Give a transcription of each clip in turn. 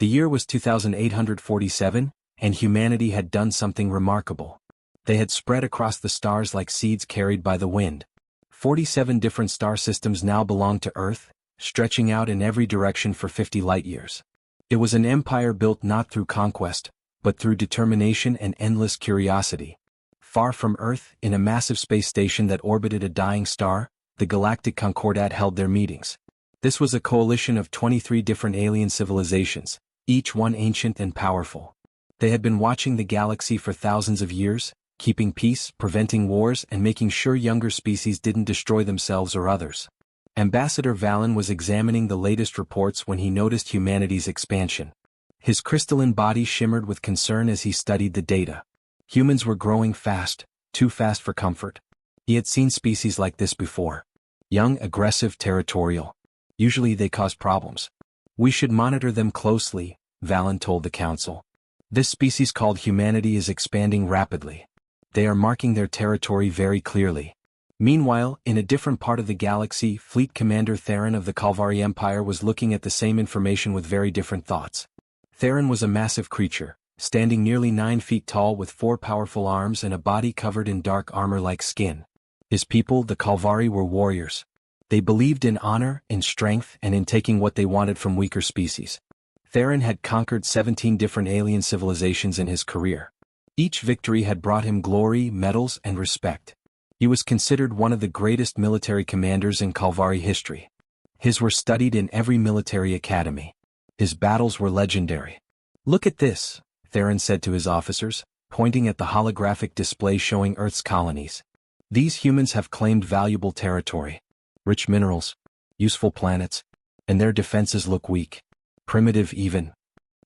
The year was 2847, and humanity had done something remarkable. They had spread across the stars like seeds carried by the wind. 47 different star systems now belonged to Earth, stretching out in every direction for 50 light-years. It was an empire built not through conquest, but through determination and endless curiosity. Far from Earth, in a massive space station that orbited a dying star, the Galactic Concordat held their meetings. This was a coalition of 23 different alien civilizations, each one ancient and powerful. They had been watching the galaxy for thousands of years, keeping peace, preventing wars, and making sure younger species didn't destroy themselves or others. Ambassador Valen was examining the latest reports when he noticed humanity's expansion. His crystalline body shimmered with concern as he studied the data. Humans were growing fast, too fast for comfort. He had seen species like this before. Young, aggressive, territorial. Usually they cause problems. We should monitor them closely, Valen told the council. This species called humanity is expanding rapidly. They are marking their territory very clearly. Meanwhile, in a different part of the galaxy, Fleet Commander Theron of the Kalvari Empire was looking at the same information with very different thoughts. Theron was a massive creature, standing nearly 9 feet tall with 4 powerful arms and a body covered in dark armor-like skin. His people, the Kalvari, were warriors. They believed in honor, in strength, and in taking what they wanted from weaker species. Theron had conquered 17 different alien civilizations in his career. Each victory had brought him glory, medals, and respect. He was considered one of the greatest military commanders in Kalvari history. His were studied in every military academy. His battles were legendary. "Look at this," Theron said to his officers, pointing at the holographic display showing Earth's colonies. "These humans have claimed valuable territory. Rich minerals, useful planets, and their defenses look weak. Primitive even."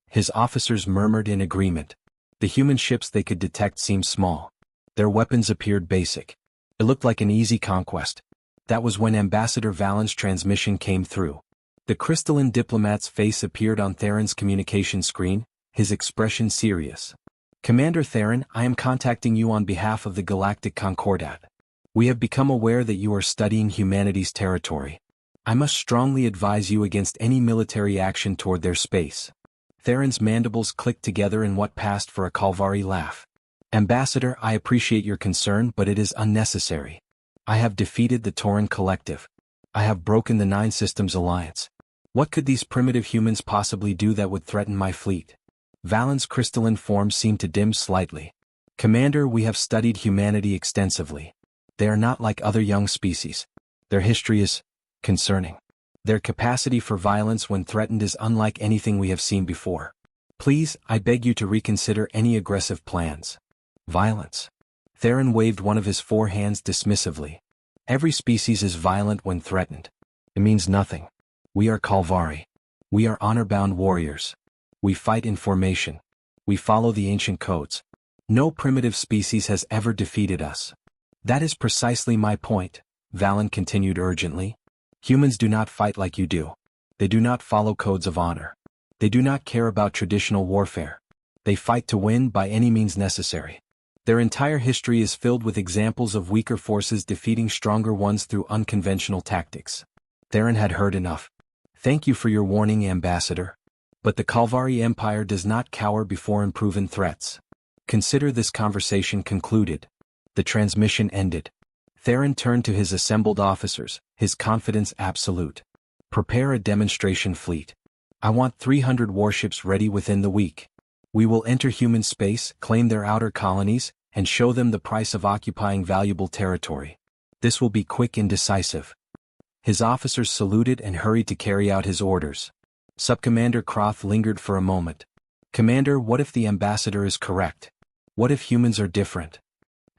His officers murmured in agreement. The human ships they could detect seemed small. Their weapons appeared basic. It looked like an easy conquest. That was when Ambassador Valen's transmission came through. The crystalline diplomat's face appeared on Theron's communication screen, his expression serious. "Commander Theron, I am contacting you on behalf of the Galactic Concordat. We have become aware that you are studying humanity's territory. I must strongly advise you against any military action toward their space." Theron's mandibles clicked together in what passed for a Kalvari laugh. "Ambassador, I appreciate your concern, but it is unnecessary. I have defeated the Tauran Collective. I have broken the 9 Systems Alliance. What could these primitive humans possibly do that would threaten my fleet?" Valen's crystalline form seemed to dim slightly. "Commander, we have studied humanity extensively. They are not like other young species. Their history is concerning. Their capacity for violence when threatened is unlike anything we have seen before. Please, I beg you to reconsider any aggressive plans." "Violence." Theron waved one of his 4 hands dismissively. "Every species is violent when threatened. It means nothing. We are Kalvari. We are honor-bound warriors. We fight in formation. We follow the ancient codes. No primitive species has ever defeated us." "That is precisely my point," Valen continued urgently. "Humans do not fight like you do. They do not follow codes of honor. They do not care about traditional warfare. They fight to win by any means necessary. Their entire history is filled with examples of weaker forces defeating stronger ones through unconventional tactics." Theron had heard enough. "Thank you for your warning, Ambassador. But the Kalvari Empire does not cower before unproven threats. Consider this conversation concluded." The transmission ended. Theron turned to his assembled officers, his confidence absolute. "Prepare a demonstration fleet. I want 300 warships ready within the week. We will enter human space, claim their outer colonies, and show them the price of occupying valuable territory. This will be quick and decisive." His officers saluted and hurried to carry out his orders. Subcommander Croth lingered for a moment. "Commander, what if the ambassador is correct? What if humans are different?"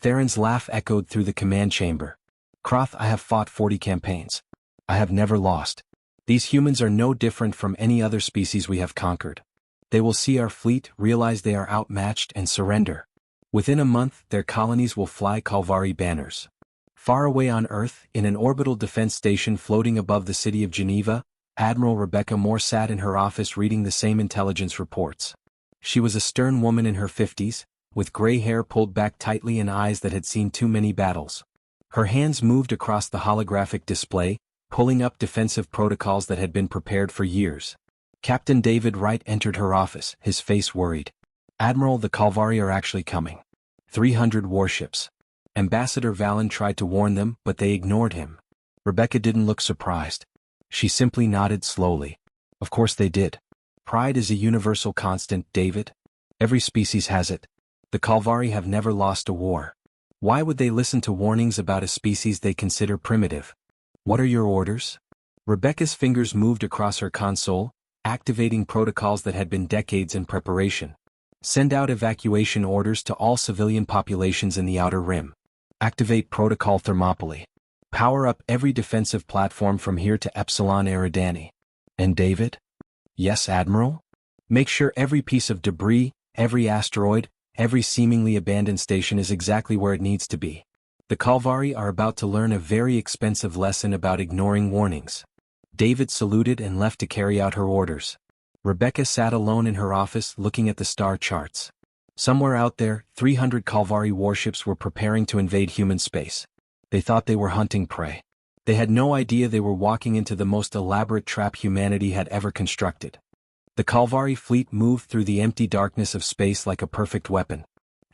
Theron's laugh echoed through the command chamber. "Croth, I have fought 40 campaigns. I have never lost. These humans are no different from any other species we have conquered. They will see our fleet, realize they are outmatched, and surrender. Within a month, their colonies will fly Kalvari banners." Far away on Earth, in an orbital defense station floating above the city of Geneva, Admiral Rebecca Moore sat in her office reading the same intelligence reports. She was a stern woman in her 50s, with gray hair pulled back tightly and eyes that had seen too many battles. Her hands moved across the holographic display, pulling up defensive protocols that had been prepared for years. Captain David Wright entered her office, his face worried. "Admiral, the Calvari are actually coming. 300 warships." Ambassador Valen tried to warn them, but they ignored him. Rebecca didn't look surprised. She simply nodded slowly. Of course they did. Pride is a universal constant, David. Every species has it. The Calvari have never lost a war. Why would they listen to warnings about a species they consider primitive? What are your orders? Rebecca's fingers moved across her console, activating protocols that had been decades in preparation. Send out evacuation orders to all civilian populations in the Outer Rim. Activate Protocol Thermopylae. Power up every defensive platform from here to Epsilon Eridani. And David? Yes, Admiral? Make sure every piece of debris, every asteroid, every seemingly abandoned station is exactly where it needs to be. The Calvari are about to learn a very expensive lesson about ignoring warnings. David saluted and left to carry out her orders. Rebecca sat alone in her office looking at the star charts. Somewhere out there, 300 Calvari warships were preparing to invade human space. They thought they were hunting prey. They had no idea they were walking into the most elaborate trap humanity had ever constructed. The Calvari fleet moved through the empty darkness of space like a perfect weapon.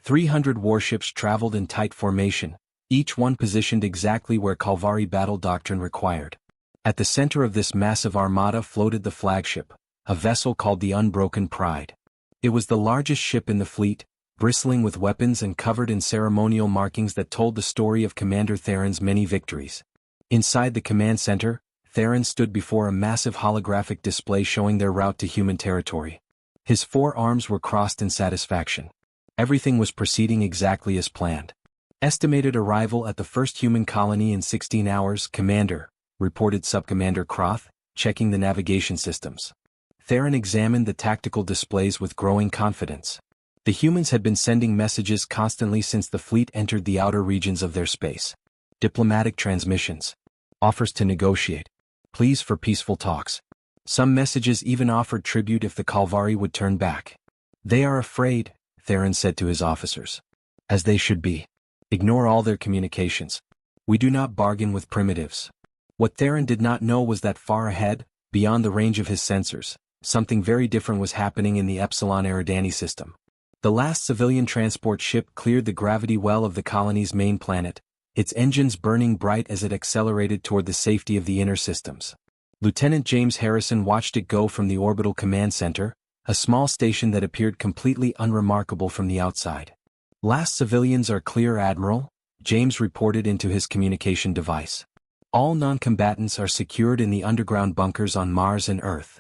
300 warships traveled in tight formation, each one positioned exactly where Calvari battle doctrine required. At the center of this massive armada floated the flagship, a vessel called the Unbroken Pride. It was the largest ship in the fleet, bristling with weapons and covered in ceremonial markings that told the story of Commander Theron's many victories. Inside the command center, Theron stood before a massive holographic display showing their route to human territory. His 4 arms were crossed in satisfaction. Everything was proceeding exactly as planned. Estimated arrival at the first human colony in 16 hours, Commander, reported Subcommander Croth, checking the navigation systems. Theron examined the tactical displays with growing confidence. The humans had been sending messages constantly since the fleet entered the outer regions of their space. Diplomatic transmissions. Offers to negotiate. Pleas for peaceful talks. Some messages even offered tribute if the Calvari would turn back. They are afraid, Theron said to his officers. As they should be. Ignore all their communications. We do not bargain with primitives. What Theron did not know was that far ahead, beyond the range of his sensors, something very different was happening in the Epsilon Eridani system. The last civilian transport ship cleared the gravity well of the colony's main planet, its engines burning bright as it accelerated toward the safety of the inner systems. Lieutenant James Harrison watched it go from the orbital command center, a small station that appeared completely unremarkable from the outside. Last civilians are clear, Admiral, James reported into his communication device. All non-combatants are secured in the underground bunkers on Mars and Earth.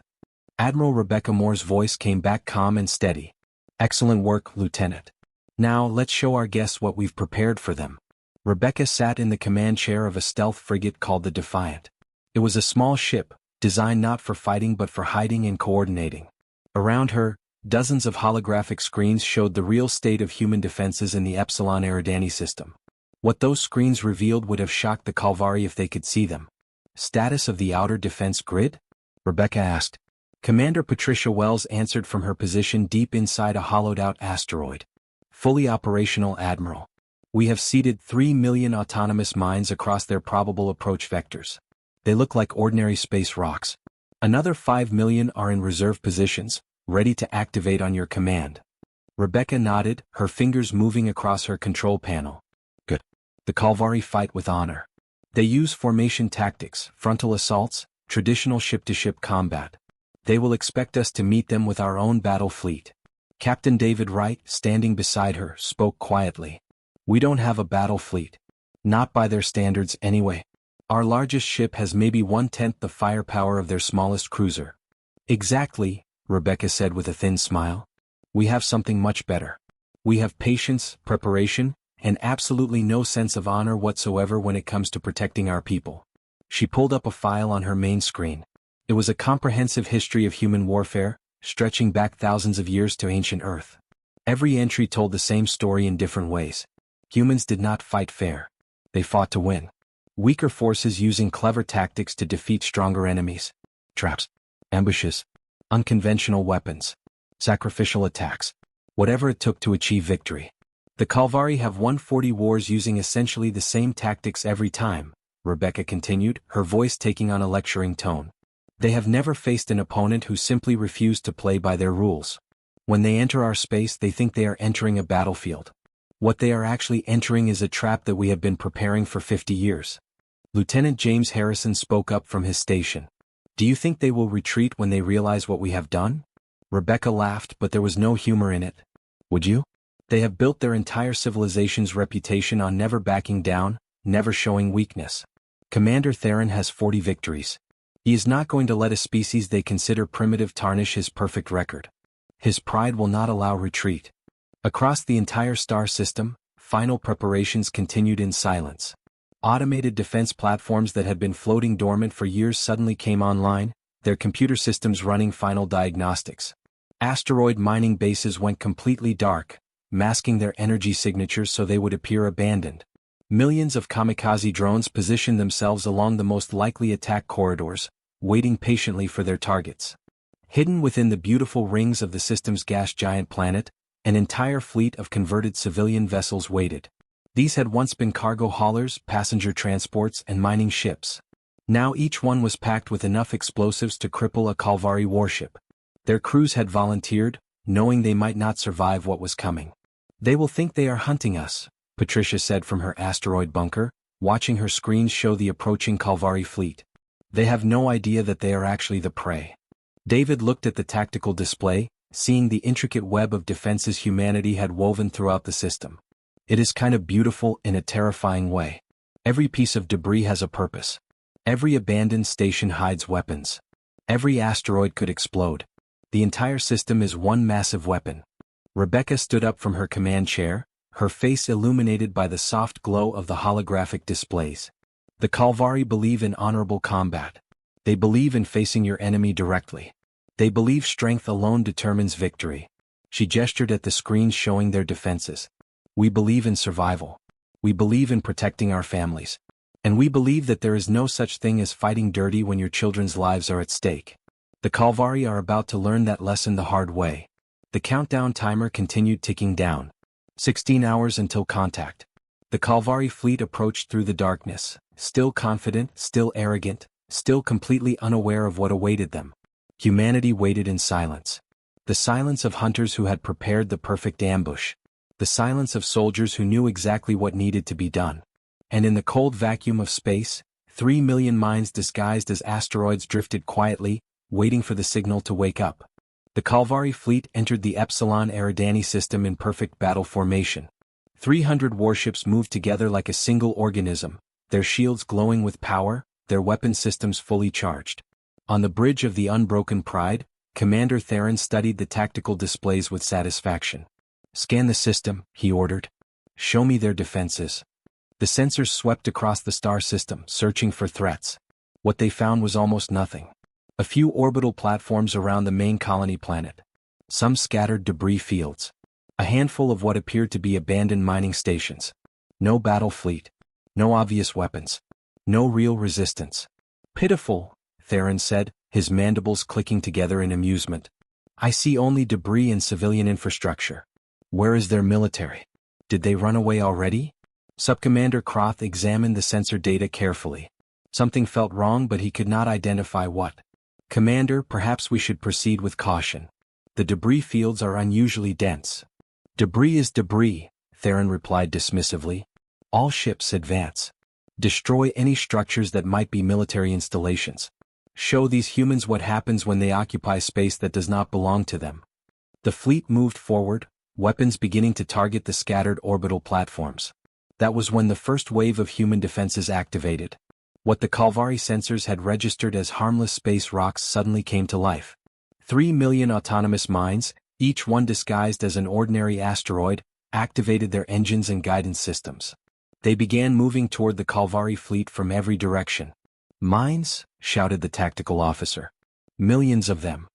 Admiral Rebecca Moore's voice came back calm and steady. Excellent work, Lieutenant. Now let's show our guests what we've prepared for them. Rebecca sat in the command chair of a stealth frigate called the Defiant. It was a small ship, designed not for fighting but for hiding and coordinating. Around her, dozens of holographic screens showed the real state of human defenses in the Epsilon Eridani system. What those screens revealed would have shocked the Calvari if they could see them. Status of the outer defense grid? Rebecca asked. Commander Patricia Wells answered from her position deep inside a hollowed-out asteroid. Fully operational, Admiral. We have seeded 3 million autonomous mines across their probable approach vectors. They look like ordinary space rocks. Another 5 million are in reserve positions, ready to activate on your command. Rebecca nodded, her fingers moving across her control panel. Good. The Calvari fight with honor. They use formation tactics, frontal assaults, traditional ship-to-ship combat. They will expect us to meet them with our own battle fleet. Captain David Wright, standing beside her, spoke quietly. We don't have a battle fleet. Not by their standards, anyway. Our largest ship has maybe 1/10 the firepower of their smallest cruiser. Exactly, Rebecca said with a thin smile. We have something much better. We have patience, preparation, and absolutely no sense of honor whatsoever when it comes to protecting our people. She pulled up a file on her main screen. It was a comprehensive history of human warfare, stretching back thousands of years to ancient Earth. Every entry told the same story in different ways. Humans did not fight fair. They fought to win. Weaker forces using clever tactics to defeat stronger enemies. Traps, ambushes, unconventional weapons, sacrificial attacks. Whatever it took to achieve victory. The Calvari have won 40 wars using essentially the same tactics every time, Rebecca continued, her voice taking on a lecturing tone. They have never faced an opponent who simply refused to play by their rules. When they enter our space, they think they are entering a battlefield. What they are actually entering is a trap that we have been preparing for 50 years. Lieutenant James Harrison spoke up from his station. Do you think they will retreat when they realize what we have done? Rebecca laughed, but there was no humor in it. Would you? They have built their entire civilization's reputation on never backing down, never showing weakness. Commander Theron has 40 victories. He is not going to let a species they consider primitive tarnish his perfect record. His pride will not allow retreat. Across the entire star system, final preparations continued in silence. Automated defense platforms that had been floating dormant for years suddenly came online, their computer systems running final diagnostics. Asteroid mining bases went completely dark, masking their energy signatures so they would appear abandoned. Millions of kamikaze drones positioned themselves along the most likely attack corridors, waiting patiently for their targets. Hidden within the beautiful rings of the system's gas giant planet, an entire fleet of converted civilian vessels waited. These had once been cargo haulers, passenger transports, and mining ships. Now each one was packed with enough explosives to cripple a Kalvari warship. Their crews had volunteered, knowing they might not survive what was coming. They will think they are hunting us, Patricia said from her asteroid bunker, watching her screens show the approaching Kalvari fleet. They have no idea that they are actually the prey. David looked at the tactical display, seeing the intricate web of defenses humanity had woven throughout the system. It is kind of beautiful in a terrifying way. Every piece of debris has a purpose. Every abandoned station hides weapons. Every asteroid could explode. The entire system is one massive weapon. Rebecca stood up from her command chair, her face illuminated by the soft glow of the holographic displays. The Kalvari believe in honorable combat. They believe in facing your enemy directly. They believe strength alone determines victory. She gestured at the screens showing their defenses. We believe in survival. We believe in protecting our families. And we believe that there is no such thing as fighting dirty when your children's lives are at stake. The Kalvari are about to learn that lesson the hard way. The countdown timer continued ticking down. 16 hours until contact. The Kalvari fleet approached through the darkness, still confident, still arrogant, still completely unaware of what awaited them. Humanity waited in silence. The silence of hunters who had prepared the perfect ambush. The silence of soldiers who knew exactly what needed to be done. And in the cold vacuum of space, 3 million minds disguised as asteroids drifted quietly, waiting for the signal to wake up. The Kalvari fleet entered the Epsilon Eridani system in perfect battle formation. 300 warships moved together like a single organism, their shields glowing with power, their weapon systems fully charged. On the bridge of the Unbroken Pride, Commander Theron studied the tactical displays with satisfaction. Scan the system, he ordered. Show me their defenses. The sensors swept across the star system, searching for threats. What they found was almost nothing. A few orbital platforms around the main colony planet. Some scattered debris fields. A handful of what appeared to be abandoned mining stations. No battle fleet. No obvious weapons. No real resistance. Pitiful, Theron said, his mandibles clicking together in amusement. I see only debris and civilian infrastructure. Where is their military? Did they run away already? Subcommander Croth examined the sensor data carefully. Something felt wrong, but he could not identify what. Commander, perhaps we should proceed with caution. The debris fields are unusually dense. Debris is debris, Theron replied dismissively. All ships advance. Destroy any structures that might be military installations. Show these humans what happens when they occupy space that does not belong to them. The fleet moved forward, weapons beginning to target the scattered orbital platforms. That was when the first wave of human defenses activated. What the Kalvari sensors had registered as harmless space rocks suddenly came to life. 3 million autonomous minds, each one disguised as an ordinary asteroid, activated their engines and guidance systems. They began moving toward the Kalvari fleet from every direction. Mines? Shouted the tactical officer. Millions of them.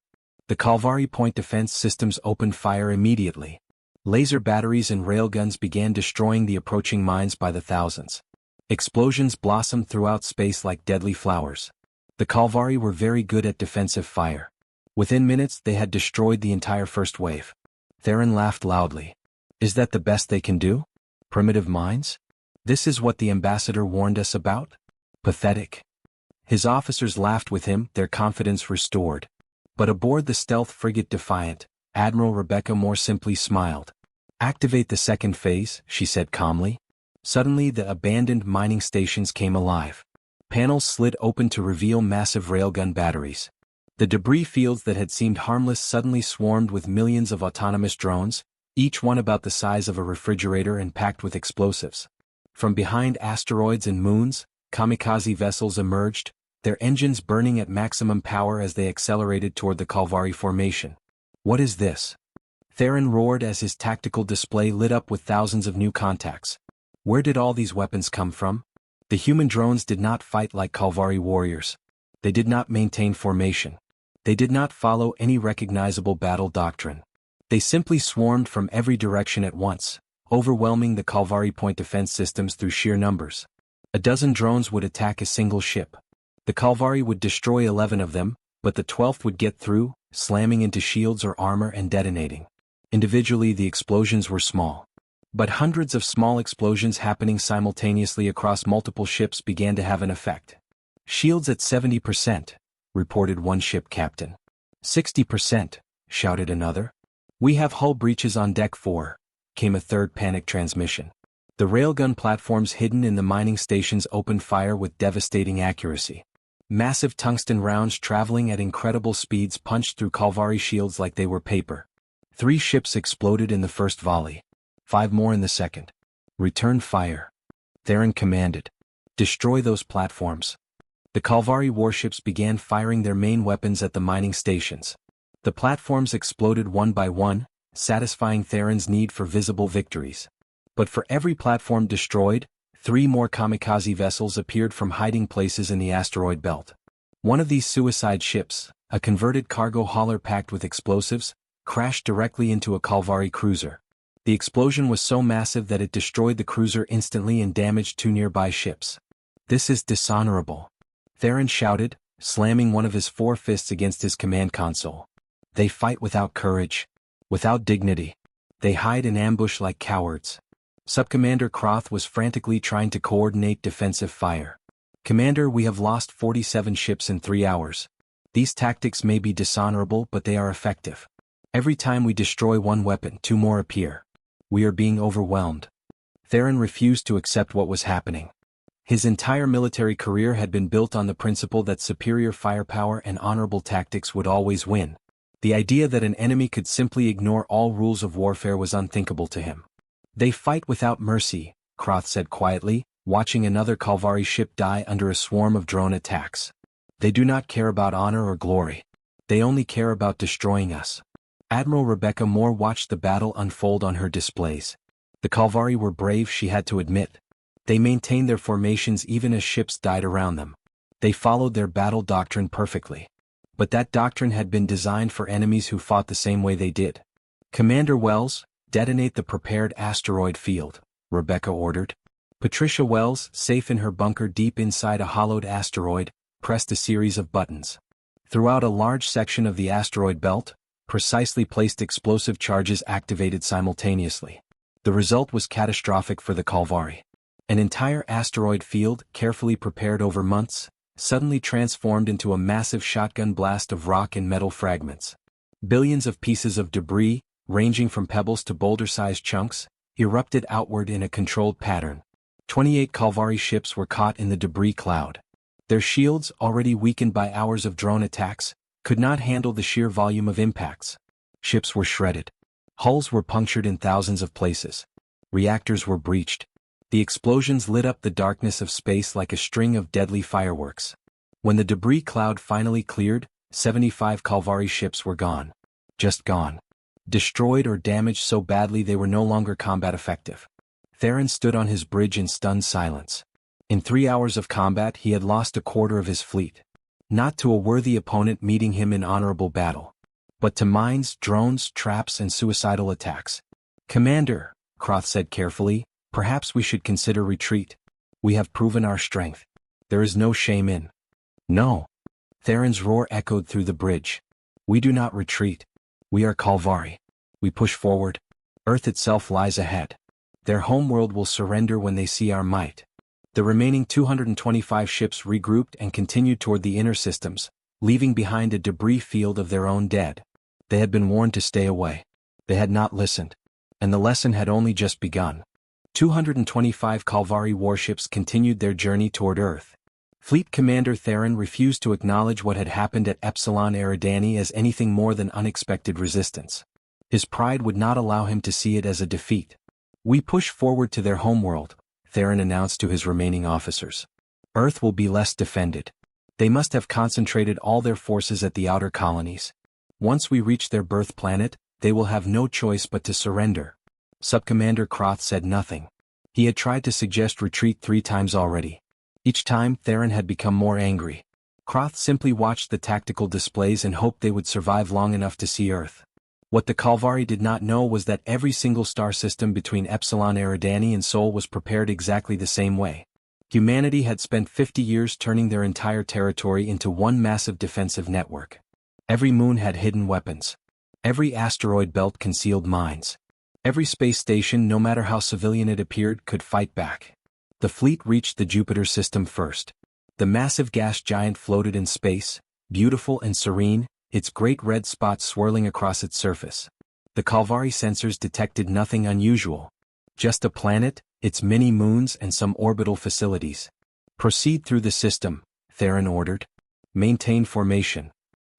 The Kalvari point defense systems opened fire immediately. Laser batteries and railguns began destroying the approaching mines by the thousands. Explosions blossomed throughout space like deadly flowers. The Kalvari were very good at defensive fire. Within minutes they had destroyed the entire first wave. Theron laughed loudly. Is that the best they can do? Primitive mines? This is what the ambassador warned us about? Pathetic. His officers laughed with him, their confidence restored. But aboard the stealth frigate Defiant, Admiral Rebecca more simply smiled. "Activate the second phase," she said calmly. Suddenly the abandoned mining stations came alive. Panels slid open to reveal massive railgun batteries. The debris fields that had seemed harmless suddenly swarmed with millions of autonomous drones, each one about the size of a refrigerator and packed with explosives. From behind asteroids and moons, kamikaze vessels emerged, their engines burning at maximum power as they accelerated toward the Kalvari formation. "What is this?" Theron roared as his tactical display lit up with thousands of new contacts. Where did all these weapons come from? The human drones did not fight like Kalvari warriors. They did not maintain formation. They did not follow any recognizable battle doctrine. They simply swarmed from every direction at once, overwhelming the Kalvari point defense systems through sheer numbers. A dozen drones would attack a single ship. The Kalvari would destroy 11 of them, but the 12th would get through, slamming into shields or armor and detonating. Individually the explosions were small. But hundreds of small explosions happening simultaneously across multiple ships began to have an effect. "Shields at 70%, reported one ship captain. 60%, shouted another. "We have hull breaches on deck 4, came a third panic transmission. The railgun platforms hidden in the mining stations opened fire with devastating accuracy. Massive tungsten rounds traveling at incredible speeds punched through Kalvari shields like they were paper. 3 ships exploded in the first volley. 5 more in the second. "Return fire," Theron commanded. "Destroy those platforms." The Kalvari warships began firing their main weapons at the mining stations. The platforms exploded one by one, satisfying Theron's need for visible victories. But for every platform destroyed, 3 more kamikaze vessels appeared from hiding places in the asteroid belt. One of these suicide ships, a converted cargo hauler packed with explosives, crashed directly into a Kalvari cruiser. The explosion was so massive that it destroyed the cruiser instantly and damaged 2 nearby ships. "This is dishonorable," Theron shouted, slamming one of his 4 fists against his command console. "They fight without courage, without dignity. They hide in ambush like cowards." Subcommander Croth was frantically trying to coordinate defensive fire. "Commander, we have lost 47 ships in 3 hours. These tactics may be dishonorable, but they are effective. Every time we destroy one weapon, 2 more appear. We are being overwhelmed." Theron refused to accept what was happening. His entire military career had been built on the principle that superior firepower and honorable tactics would always win. The idea that an enemy could simply ignore all rules of warfare was unthinkable to him. "They fight without mercy," Croth said quietly, watching another Kalvari ship die under a swarm of drone attacks. "They do not care about honor or glory. They only care about destroying us." Admiral Rebecca Moore watched the battle unfold on her displays. The Kalvari were brave, she had to admit. They maintained their formations even as ships died around them. They followed their battle doctrine perfectly. But that doctrine had been designed for enemies who fought the same way they did. "Commander Wells, detonate the prepared asteroid field," Rebecca ordered. Patricia Wells, safe in her bunker deep inside a hollowed asteroid, pressed a series of buttons. Throughout a large section of the asteroid belt, precisely placed explosive charges activated simultaneously. The result was catastrophic for the Kalvari. An entire asteroid field, carefully prepared over months, suddenly transformed into a massive shotgun blast of rock and metal fragments. Billions of pieces of debris, ranging from pebbles to boulder-sized chunks, erupted outward in a controlled pattern. 28 Kalvari ships were caught in the debris cloud. Their shields, already weakened by hours of drone attacks, could not handle the sheer volume of impacts. Ships were shredded. Hulls were punctured in thousands of places. Reactors were breached. The explosions lit up the darkness of space like a string of deadly fireworks. When the debris cloud finally cleared, 75 Kalvari ships were gone. Just gone. Destroyed or damaged so badly they were no longer combat effective. Theron stood on his bridge in stunned silence. In 3 hours of combat he had lost a quarter of his fleet. Not to a worthy opponent meeting him in honorable battle, but to mines, drones, traps, and suicidal attacks. "Commander," Croth said carefully, "perhaps we should consider retreat. We have proven our strength. There is no shame in." "No." Theron's roar echoed through the bridge. "We do not retreat. We are Kalvari. We push forward. Earth itself lies ahead. Their homeworld will surrender when they see our might." The remaining 225 ships regrouped and continued toward the inner systems, leaving behind a debris field of their own dead. They had been warned to stay away. They had not listened. And the lesson had only just begun. 225 Kalvari warships continued their journey toward Earth. Fleet Commander Theron refused to acknowledge what had happened at Epsilon Eridani as anything more than unexpected resistance. His pride would not allow him to see it as a defeat. "We push forward to their homeworld," Theron announced to his remaining officers. "Earth will be less defended. They must have concentrated all their forces at the outer colonies. Once we reach their birth planet, they will have no choice but to surrender." Subcommander Croth said nothing. He had tried to suggest retreat 3 times already. Each time, Theron had become more angry. Croth simply watched the tactical displays and hoped they would survive long enough to see Earth. What the Kalvari did not know was that every single star system between Epsilon Eridani and Sol was prepared exactly the same way. Humanity had spent 50 years turning their entire territory into one massive defensive network. Every moon had hidden weapons. Every asteroid belt concealed mines. Every space station, no matter how civilian it appeared, could fight back. The fleet reached the Jupiter system first. The massive gas giant floated in space, beautiful and serene, its great red spots swirling across its surface. The Kalvari sensors detected nothing unusual. Just a planet, its many moons and some orbital facilities. "Proceed through the system," Theron ordered. "Maintain formation."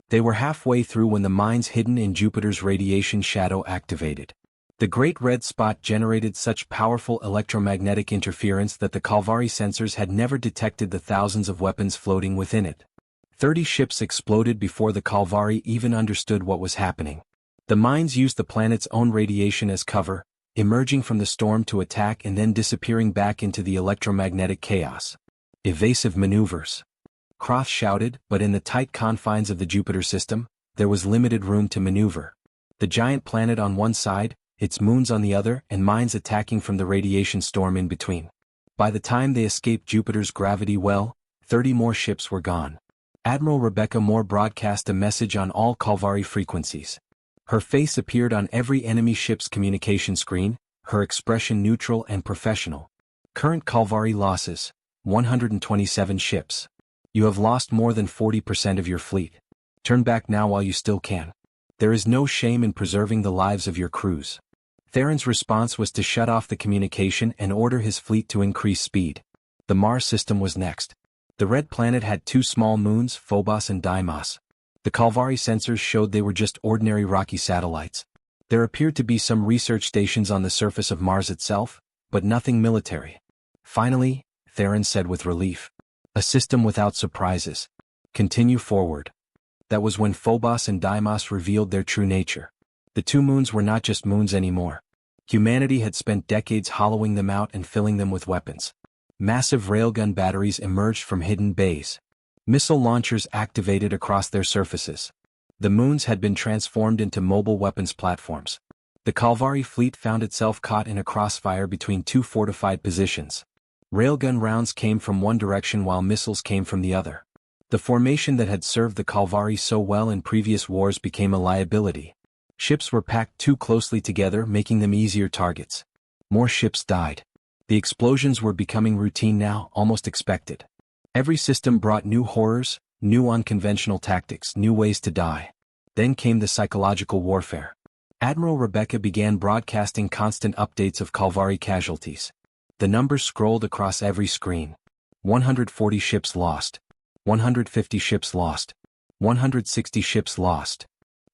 They were halfway through when the mines hidden in Jupiter's radiation shadow activated. The great red spot generated such powerful electromagnetic interference that the Kalvari sensors had never detected the thousands of weapons floating within it. 30 ships exploded before the Kalvari even understood what was happening. The mines used the planet's own radiation as cover, emerging from the storm to attack and then disappearing back into the electromagnetic chaos. "Evasive maneuvers," Croth shouted, but in the tight confines of the Jupiter system, there was limited room to maneuver. The giant planet on one side, its moons on the other, and mines attacking from the radiation storm in between. By the time they escaped Jupiter's gravity well, 30 more ships were gone. Admiral Rebecca Moore broadcast a message on all Kalvari frequencies. Her face appeared on every enemy ship's communication screen, her expression neutral and professional. "Current Kalvari losses, 127 ships. You have lost more than 40% of your fleet. Turn back now while you still can. There is no shame in preserving the lives of your crews." Theron's response was to shut off the communication and order his fleet to increase speed. The Mars system was next. The red planet had 2 small moons, Phobos and Deimos. The Kalvari sensors showed they were just ordinary rocky satellites. There appeared to be some research stations on the surface of Mars itself, but nothing military. "Finally," Theron said with relief. "A system without surprises. Continue forward." That was when Phobos and Deimos revealed their true nature. The 2 moons were not just moons anymore. Humanity had spent decades hollowing them out and filling them with weapons. Massive railgun batteries emerged from hidden bays. Missile launchers activated across their surfaces. The moons had been transformed into mobile weapons platforms. The Kalvari fleet found itself caught in a crossfire between 2 fortified positions. Railgun rounds came from one direction while missiles came from the other. The formation that had served the Kalvari so well in previous wars became a liability. Ships were packed too closely together, making them easier targets. More ships died. The explosions were becoming routine now, almost expected. Every system brought new horrors, new unconventional tactics, new ways to die. Then came the psychological warfare. Admiral Rebecca began broadcasting constant updates of Kalvari casualties. The numbers scrolled across every screen. 140 ships lost. 150 ships lost. 160 ships lost.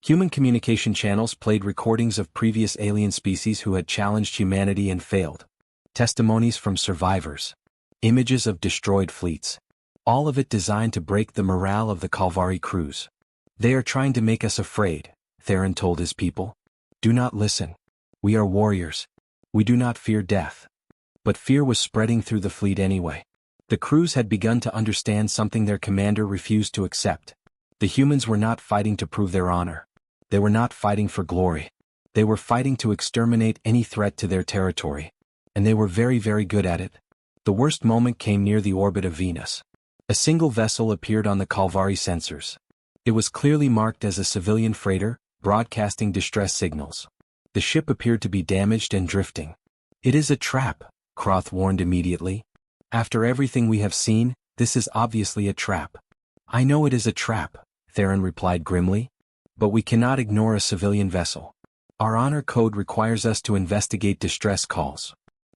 Human communication channels played recordings of previous alien species who had challenged humanity and failed. Testimonies from survivors. Images of destroyed fleets. All of it designed to break the morale of the Kalvari crews. "They are trying to make us afraid," Theron told his people. "Do not listen. We are warriors. We do not fear death." But fear was spreading through the fleet anyway. The crews had begun to understand something their commander refused to accept. The humans were not fighting to prove their honor. They were not fighting for glory. They were fighting to exterminate any threat to their territory. And they were very, very good at it. The worst moment came near the orbit of Venus. A single vessel appeared on the Kalvari sensors. It was clearly marked as a civilian freighter, broadcasting distress signals. The ship appeared to be damaged and drifting. "It is a trap," Croth warned immediately. After everything we have seen, this is obviously a trap. I know it is a trap, Theron replied grimly. But we cannot ignore a civilian vessel. Our honor code requires us to investigate distress calls.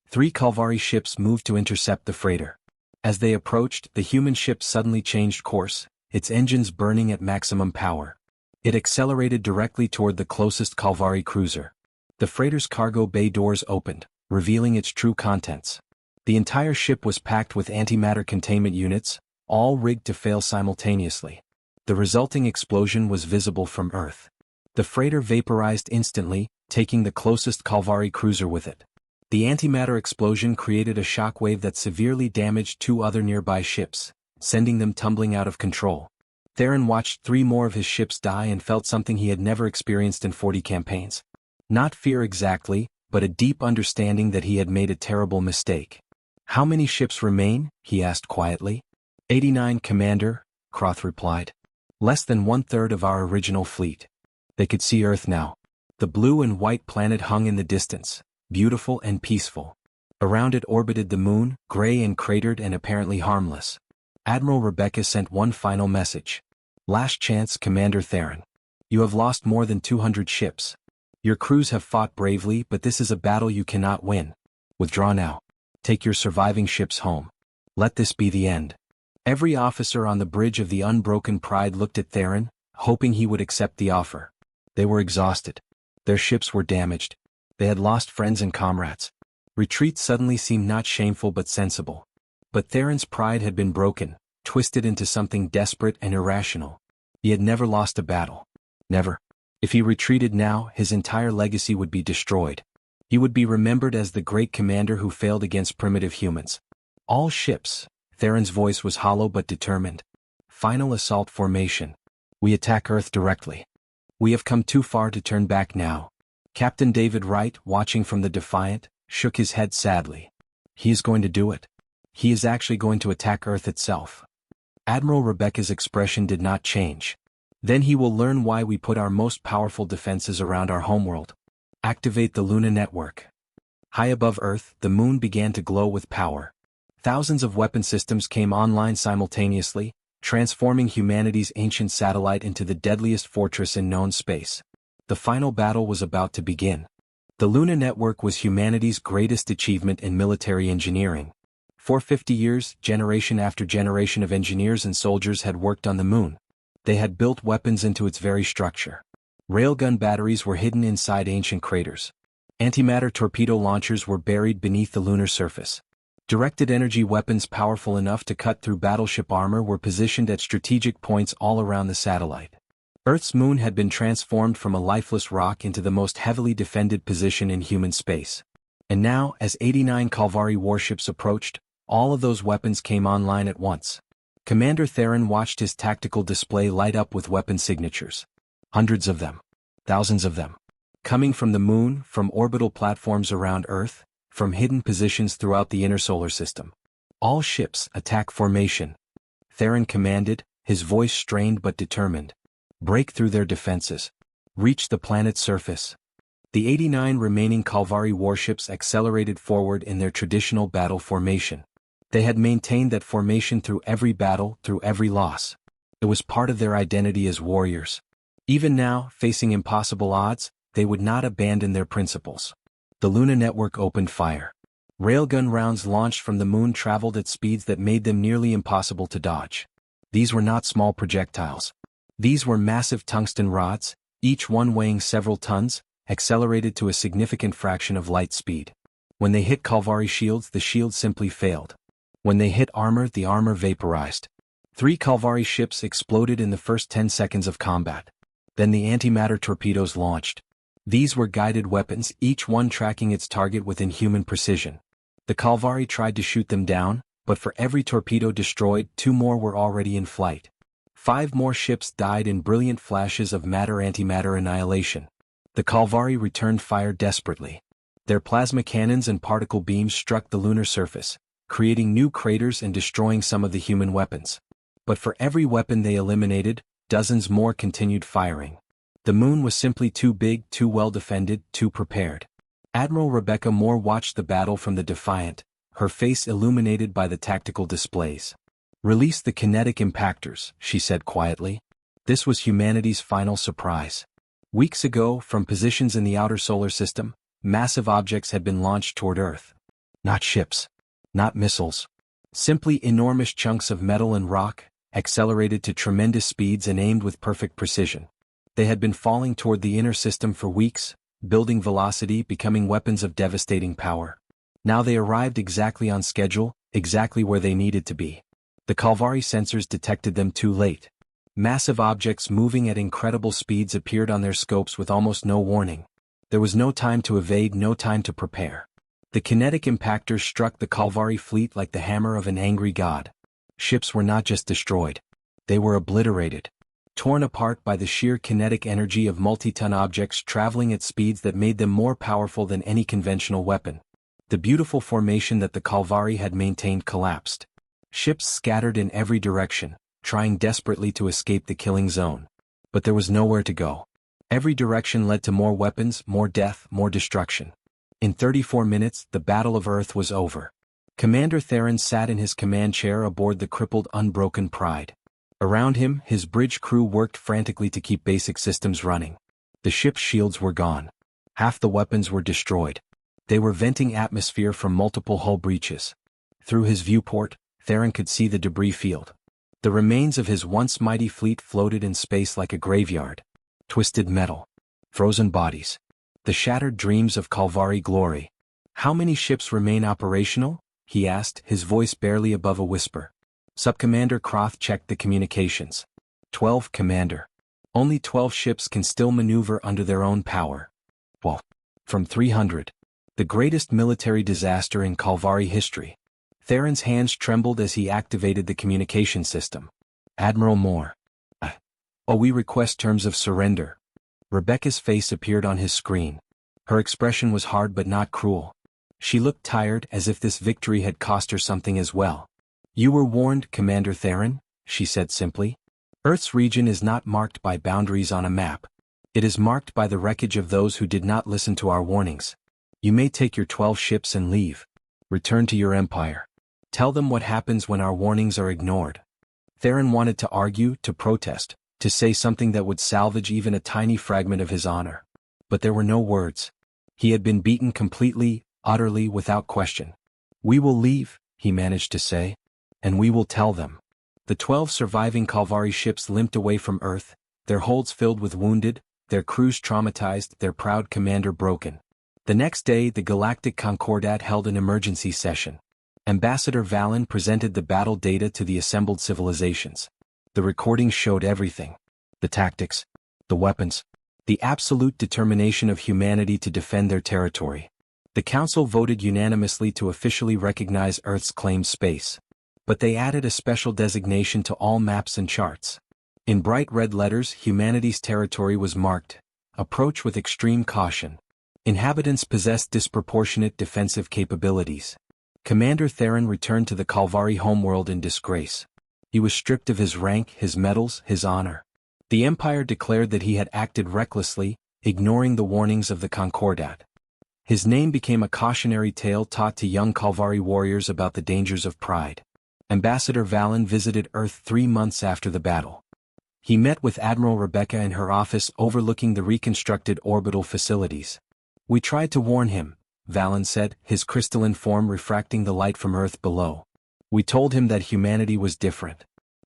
3 Kalvari ships moved to intercept the freighter. As they approached, the human ship suddenly changed course, its engines burning at maximum power. It accelerated directly toward the closest Kalvari cruiser. The freighter's cargo bay doors opened, revealing its true contents. The entire ship was packed with antimatter containment units, all rigged to fail simultaneously. The resulting explosion was visible from Earth. The freighter vaporized instantly, taking the closest Kalvari cruiser with it. The antimatter explosion created a shockwave that severely damaged 2 other nearby ships, sending them tumbling out of control. Theron watched 3 more of his ships die and felt something he had never experienced in 40 campaigns. Not fear exactly, but a deep understanding that he had made a terrible mistake. How many ships remain? He asked quietly. 89, Commander, Croth replied. Less than 1/3 of our original fleet. They could see Earth now. The blue and white planet hung in the distance, beautiful and peaceful. Around it orbited the moon, gray and cratered and apparently harmless. Admiral Rebecca sent one final message. Last chance, Commander Theron. You have lost more than 200 ships. Your crews have fought bravely, but this is a battle you cannot win. Withdraw now. Take your surviving ships home. Let this be the end. Every officer on the bridge of the Unbroken Pride looked at Theron, hoping he would accept the offer. They were exhausted. Their ships were damaged. They had lost friends and comrades. Retreat suddenly seemed not shameful but sensible. But Theron's pride had been broken, twisted into something desperate and irrational. He had never lost a battle. Never. If he retreated now, his entire legacy would be destroyed. He would be remembered as the great commander who failed against primitive humans. All ships. Theron's voice was hollow but determined. Final assault formation. We attack Earth directly. We have come too far to turn back now. Captain David Wright, watching from the Defiant, shook his head sadly. He is going to do it. He is actually going to attack Earth itself. Admiral Rebecca's expression did not change. Then he will learn why we put our most powerful defenses around our homeworld. Activate the Luna network. High above Earth, the moon began to glow with power. Thousands of weapon systems came online simultaneously, transforming humanity's ancient satellite into the deadliest fortress in known space. The final battle was about to begin. The Luna network was humanity's greatest achievement in military engineering. For 50 years, generation after generation of engineers and soldiers had worked on the moon. They had built weapons into its very structure. Railgun batteries were hidden inside ancient craters. Antimatter torpedo launchers were buried beneath the lunar surface. Directed energy weapons powerful enough to cut through battleship armor were positioned at strategic points all around the satellite. Earth's moon had been transformed from a lifeless rock into the most heavily defended position in human space. And now, as 89 Kalvari warships approached, all of those weapons came online at once. Commander Theron watched his tactical display light up with weapon signatures. Hundreds of them. Thousands of them. Coming from the moon, from orbital platforms around Earth, from hidden positions throughout the inner solar system. All ships, attack formation. Theron commanded, his voice strained but determined. Break through their defenses. Reach the planet's surface. The 89 remaining Kalvari warships accelerated forward in their traditional battle formation. They had maintained that formation through every battle, through every loss. It was part of their identity as warriors. Even now, facing impossible odds, they would not abandon their principles. The Luna network opened fire. Railgun rounds launched from the moon traveled at speeds that made them nearly impossible to dodge. These were not small projectiles. These were massive tungsten rods, each one weighing several tons, accelerated to a significant fraction of light speed. When they hit Kalvari shields, the shields simply failed. When they hit armor, the armor vaporized. 3 Kalvari ships exploded in the first 10 seconds of combat. Then the antimatter torpedoes launched. These were guided weapons, each one tracking its target with inhuman precision. The Kalvari tried to shoot them down, but for every torpedo destroyed, 2 more were already in flight. 5 more ships died in brilliant flashes of matter-antimatter annihilation. The Kalvari returned fire desperately. Their plasma cannons and particle beams struck the lunar surface, creating new craters and destroying some of the human weapons. But for every weapon they eliminated, dozens more continued firing. The moon was simply too big, too well defended, too prepared. Admiral Rebecca Moore watched the battle from the Defiant, her face illuminated by the tactical displays. "Release the kinetic impactors," she said quietly. This was humanity's final surprise. Weeks ago, from positions in the outer solar system, massive objects had been launched toward Earth. Not ships. Not missiles. Simply enormous chunks of metal and rock, accelerated to tremendous speeds and aimed with perfect precision. They had been falling toward the inner system for weeks, building velocity, becoming weapons of devastating power. Now they arrived exactly on schedule, exactly where they needed to be. The Calvari sensors detected them too late. Massive objects moving at incredible speeds appeared on their scopes with almost no warning. There was no time to evade, no time to prepare. The kinetic impactors struck the Calvari fleet like the hammer of an angry god. Ships were not just destroyed. They were obliterated. Torn apart by the sheer kinetic energy of multi-ton objects traveling at speeds that made them more powerful than any conventional weapon. The beautiful formation that the Calvari had maintained collapsed. Ships scattered in every direction, trying desperately to escape the killing zone. But there was nowhere to go. Every direction led to more weapons, more death, more destruction. In 34 minutes, the Battle of Earth was over. Commander Theron sat in his command chair aboard the crippled, unbroken Pride. Around him, his bridge crew worked frantically to keep basic systems running. The ship's shields were gone. Half the weapons were destroyed. They were venting atmosphere from multiple hull breaches. Through his viewport, Theron could see the debris field. The remains of his once mighty fleet floated in space like a graveyard. Twisted metal. Frozen bodies. The shattered dreams of Calvari glory. "How many ships remain operational?" he asked, his voice barely above a whisper. Subcommander Croth checked the communications. 12, Commander. Only 12 ships can still maneuver under their own power. Well, from 300. The greatest military disaster in Calvari history. Theron's hands trembled as he activated the communication system. "Admiral Moore." "Oh, we request terms of surrender." Rebecca's face appeared on his screen. Her expression was hard but not cruel. She looked tired, as if this victory had cost her something as well. "You were warned, Commander Theron," she said simply. "Earth's region is not marked by boundaries on a map. It is marked by the wreckage of those who did not listen to our warnings. You may take your 12 ships and leave. Return to your empire. Tell them what happens when our warnings are ignored." Theron wanted to argue, to protest, to say something that would salvage even a tiny fragment of his honor. But there were no words. He had been beaten completely, utterly, without question. "We will leave," he managed to say. "And we will tell them." The 12 surviving Calvari ships limped away from Earth, their holds filled with wounded, their crews traumatized, their proud commander broken. The next day, the Galactic Concordat held an emergency session. Ambassador Valen presented the battle data to the assembled civilizations. The recordings showed everything. The tactics, the weapons, the absolute determination of humanity to defend their territory. The Council voted unanimously to officially recognize Earth's claimed space. But they added a special designation to all maps and charts. In bright red letters, humanity's territory was marked, "Approach with extreme caution." Inhabitants possessed disproportionate defensive capabilities. Commander Theron returned to the Calvari homeworld in disgrace. He was stripped of his rank, his medals, his honor. The Empire declared that he had acted recklessly, ignoring the warnings of the Concordat. His name became a cautionary tale taught to young Calvari warriors about the dangers of pride. Ambassador Valen visited Earth 3 months after the battle. He met with Admiral Rebecca in her office overlooking the reconstructed orbital facilities. "We tried to warn him," Valen said, his crystalline form refracting the light from Earth below. "We told him that humanity was different.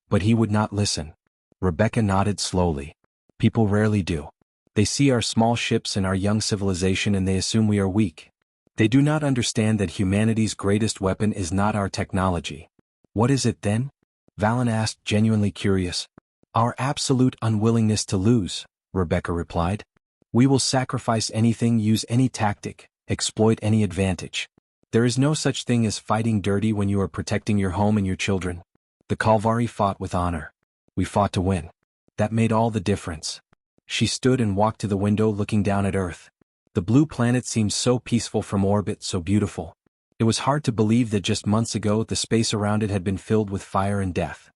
But he would not listen." Rebecca nodded slowly. "People rarely do. They see our small ships and our young civilization and they assume we are weak. They do not understand that humanity's greatest weapon is not our technology." "What is it then?" Valen asked, genuinely curious. "Our absolute unwillingness to lose," Rebecca replied. "We will sacrifice anything, use any tactic, exploit any advantage. There is no such thing as fighting dirty when you are protecting your home and your children. The Calvari fought with honor. We fought to win. That made all the difference." She stood and walked to the window looking down at Earth. The blue planet seemed so peaceful from orbit, so beautiful. It was hard to believe that just months ago the space around it had been filled with fire and death.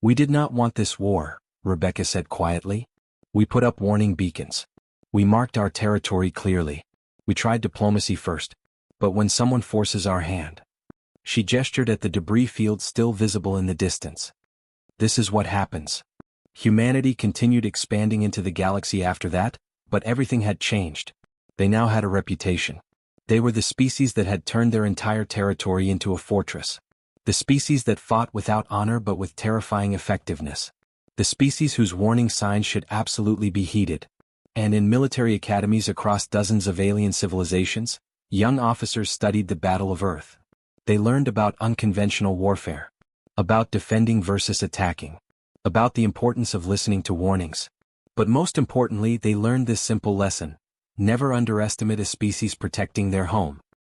"We did not want this war," Rebecca said quietly. "We put up warning beacons. We marked our territory clearly. We tried diplomacy first. But when someone forces our hand..." She gestured at the debris field still visible in the distance. This is what happens. Humanity continued expanding into the galaxy after that, but everything had changed. They now had a reputation. They were the species that had turned their entire territory into a fortress. The species that fought without honor but with terrifying effectiveness. The species whose warning signs should absolutely be heeded. And in military academies across dozens of alien civilizations, young officers studied the Battle of Earth. They learned about unconventional warfare. About defending versus attacking. About the importance of listening to warnings. But most importantly, they learned this simple lesson: never underestimate a species protecting their home.